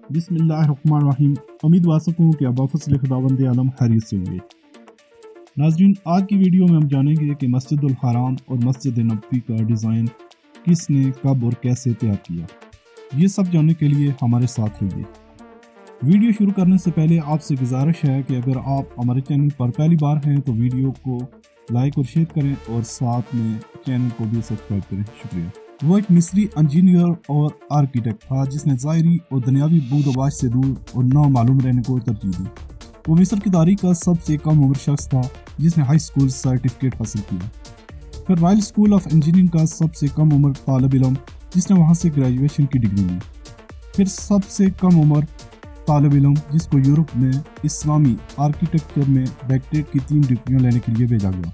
बिस्मिल्लाहिर्रहमानिर्रहीम। उम्मीद वासक हूँ कि अब फजल खुदावंद आलम खैरियत से होंगे। नाज़रीन, आज की वीडियो में हम जानेंगे कि मस्जिदुल हराम और मस्जिद नबवी का डिज़ाइन किसने, कब और कैसे तैयार किया। ये सब जानने के लिए हमारे साथ रहिए। वीडियो शुरू करने से पहले आपसे गुजारिश है कि अगर आप हमारे चैनल पर पहली बार हैं तो वीडियो को लाइक और शेयर करें और साथ में चैनल को भी सब्सक्राइब करें। शुक्रिया। वो एक मिस्री इंजीनियर और आर्किटेक्ट था जिसने ज़ाहिरी और दुनियावी बूदोबाश से दूर और नामालूम रहने को तरजीह दी। वो मिस्र की तारीख का सबसे कम उम्र शख्स था जिसने हाई स्कूल सर्टिफिकेट हासिल किया। फिर रॉयल स्कूल ऑफ इंजीनियरिंग का सबसे कम उम्र तालिब इल्म जिसने वहाँ से ग्रेजुएशन की डिग्री ली। फिर सबसे कम उम्र तालिब इल्म जिसको यूरोप में इस्लामी आर्किटेक्चर में डॉक्टरेट की 3 डिग्रियाँ लेने के लिए भेजा गया।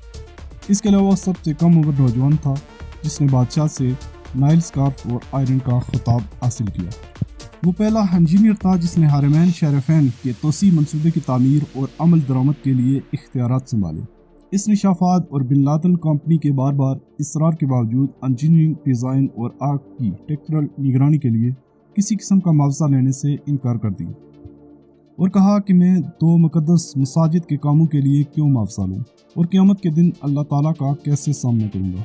इसके अलावा सबसे कम उम्र नौजवान था जिसने बादशाह से नाइल स्कार्फ और आयरन का खिताब हासिल किया। वो पहला इंजीनियर था जिसने हरमैन शरीफैन के तोसी मंसूबे की तामीर और अमल दरामद के लिए इख्तियारात संभाले। इसने शाफात और बिन लादेन कंपनी के बार बार इसरार के बावजूद इंजीनियरिंग डिज़ाइन और आर्किटेक्चरल निगरानी के लिए किसी किस्म का मुआवजा लेने से इनकार कर दिया और कहा कि मैं 2 मुकद्दस मसाजिद के कामों के लिए क्यों मुआवजा लूँ और क़यामत के दिन अल्लाह ताला का कैसे सामना करूँगा।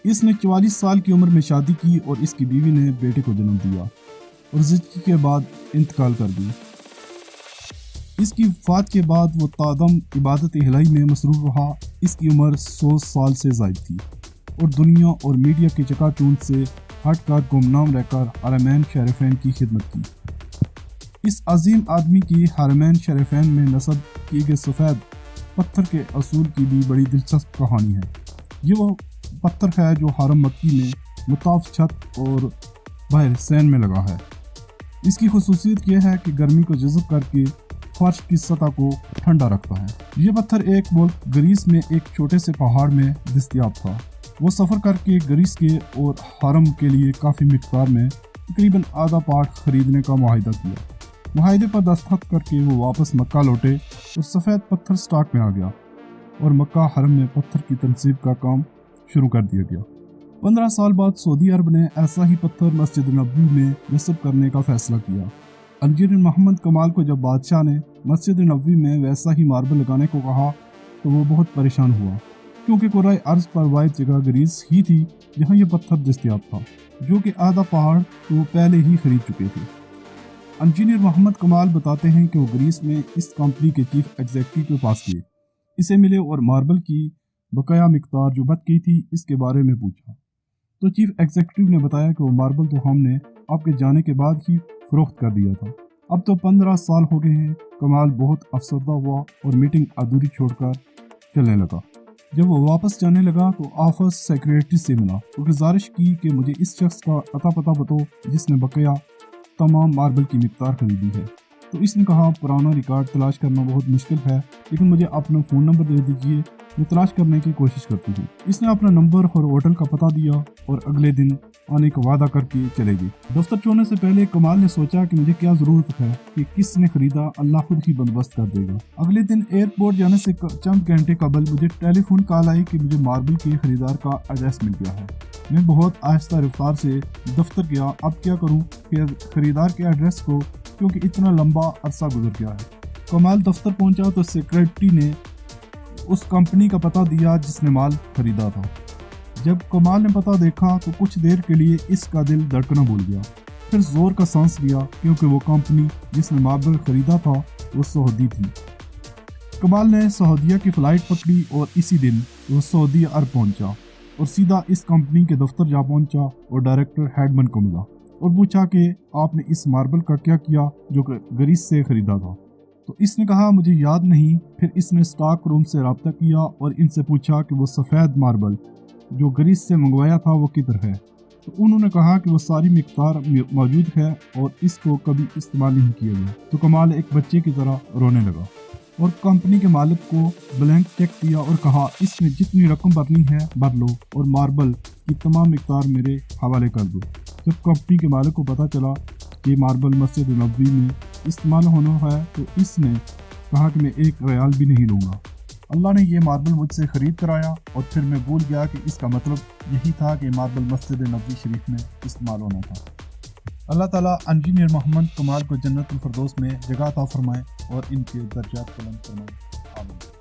इसने 44 साल की उम्र में शादी की और इसकी बीवी ने बेटे को जन्म दिया और ज़िंदगी के बाद इंतकाल कर दी। इसकी वफ़ात के बाद वो तादम इबादत इलाही में मसरूफ़ रहा। इसकी उम्र 100 साल से ज़ायद थी और दुनिया और मीडिया के चकाचौंध से हटकर गुमनाम रहकर हरमैन शरीफैन की खिदमत की। इस अजीम आदमी की हरमैन शरीफैन में नस्ब किए गए सफ़ेद पत्थर के असूल की भी बड़ी दिलचस्प कहानी है। ये वो पत्थर है जो हरम मक्की में मुताफ छत और बाहर सैन में लगा है। इसकी खुसूसियत यह है कि गर्मी को जज़ब करके फर्श की सतह को ठंडा रखता है। ये पत्थर एक मुल्क ग्रीस में एक छोटे से पहाड़ में दस्तयाब था। वो सफ़र करके ग्रीस के और हरम के लिए काफ़ी मिक़दार में तकरीबन आधा पार्ट खरीदने का मुआहिदा किया। मुआहिदे पर दस्तखत करके वो वापस मक्का लौटे और सफ़ेद पत्थर स्टॉक में आ गया और मक्का हरम में पत्थर की तनसीब का काम शुरू कर दिया गया। 15 साल बाद सऊदी अरब ने ऐसा ही पत्थर मस्जिद नबवी में नस्ब करने का फैसला किया। इंजीनियर मोहम्मद कमाल को जब बादशाह ने मस्जिद नबवी में वैसा ही मार्बल लगाने को कहा तो वो बहुत परेशान हुआ क्योंकि कुराए अर्ज पर वाहिद जगह ग्रीस ही थी जहाँ ये पत्थर दस्तयाब था, जो कि आधा पहाड़ तो वो पहले ही खरीद चुके थे। इंजीनियर मोहम्मद कमाल बताते हैं कि वो ग्रीस में इस कंपनी के चीफ एग्जीक्यूटिव के पास गए, इसे मिले और मार्बल की बकाया मिकदार जो बच गई थी इसके बारे में पूछा। तो चीफ एग्जीक्यूटिव ने बताया कि वो मार्बल तो हमने आपके जाने के बाद ही फरोख्त कर दिया था। अब तो 15 साल हो गए हैं। कमाल बहुत अफसरदा हुआ और मीटिंग अधूरी छोड़कर चलने लगा। जब वो वापस जाने लगा तो ऑफिस सेक्रेटरी से मिला और गुजारिश की कि मुझे इस शख्स का अता पता बताओ जिसने बकाया तमाम मार्बल की मिकदार खरीदी है। तो इसने कहा पुराना रिकॉर्ड तलाश करना बहुत मुश्किल है, लेकिन मुझे अपना फ़ोन नंबर दे दीजिए, मैं तलाश करने की कोशिश करती हूँ। इसने अपना नंबर और होटल का पता दिया और अगले दिन आने का वादा करके चले गए। दफ्तर छोड़ने से पहले कमाल ने सोचा कि मुझे क्या ज़रूरत है कि किसने खरीदा, अल्लाह खुद ही बंदोबस्त कर देगा। अगले दिन एयरपोर्ट जाने से चंद घंटे कबल मुझे टेलीफोन कॉल आई कि मुझे मार्बल के खरीदार का एड्रेस मिल गया है। मैं बहुत आहिस्ता रफ्तार से दफ्तर गया। अब क्या करूँ फिर खरीदार के एड्रेस को, क्योंकि इतना लंबा अरसा गुजर गया है। कमाल दफ्तर पहुंचा तो सेक्रेटरी ने उस कंपनी का पता दिया जिसने माल खरीदा था। जब कमाल ने पता देखा तो कुछ देर के लिए इसका दिल धड़कना भूल गया, फिर जोर का सांस लिया क्योंकि वो कंपनी जिसने मार्बल खरीदा था वो सऊदी थी। कमाल ने सऊदीया की फ़्लाइट पकड़ी और इसी दिन वो सऊदी अरब पहुंचा और सीधा इस कंपनी के दफ्तर जा पहुंचा और डायरेक्टर हेडमन को मिला और पूछा कि आपने इस मार्बल का क्या किया जो ग्रीस से ख़रीदा था। तो इसने कहा मुझे याद नहीं। फिर इसने स्टॉक रूम से रब्ता किया और इनसे पूछा कि वो सफ़ेद मार्बल जो ग्रीस से मंगवाया था वो किधर है। तो उन्होंने कहा कि वो सारी मिकदार मौजूद है और इसको कभी इस्तेमाल नहीं किया गया। तो कमाल एक बच्चे की तरह रोने लगा और कंपनी के मालिक को ब्लैंक चेक दिया और कहा इसमें जितनी रकम भरनी है भर लो और मार्बल की तमाम मिकदार मेरे हवाले कर दो। जब कंपनी के मालिक को पता चला कि मार्बल मस्जिद नबवी में इस्तेमाल होना है तो इसने कहा कि मैं एक रियाल भी नहीं लूँगा। अल्लाह ने ये मार्बल मुझसे ख़रीद कराया और फिर मैं भूल गया कि इसका मतलब यही था कि मार्बल मस्जिद नबवी शरीफ में इस्तेमाल होना था। اللہ تعالیٰ انجینئر محمد کمال کو جنت الفردوس میں جگہ عطا فرمائے اور ان کے درجات بلند فرمائے، آمین۔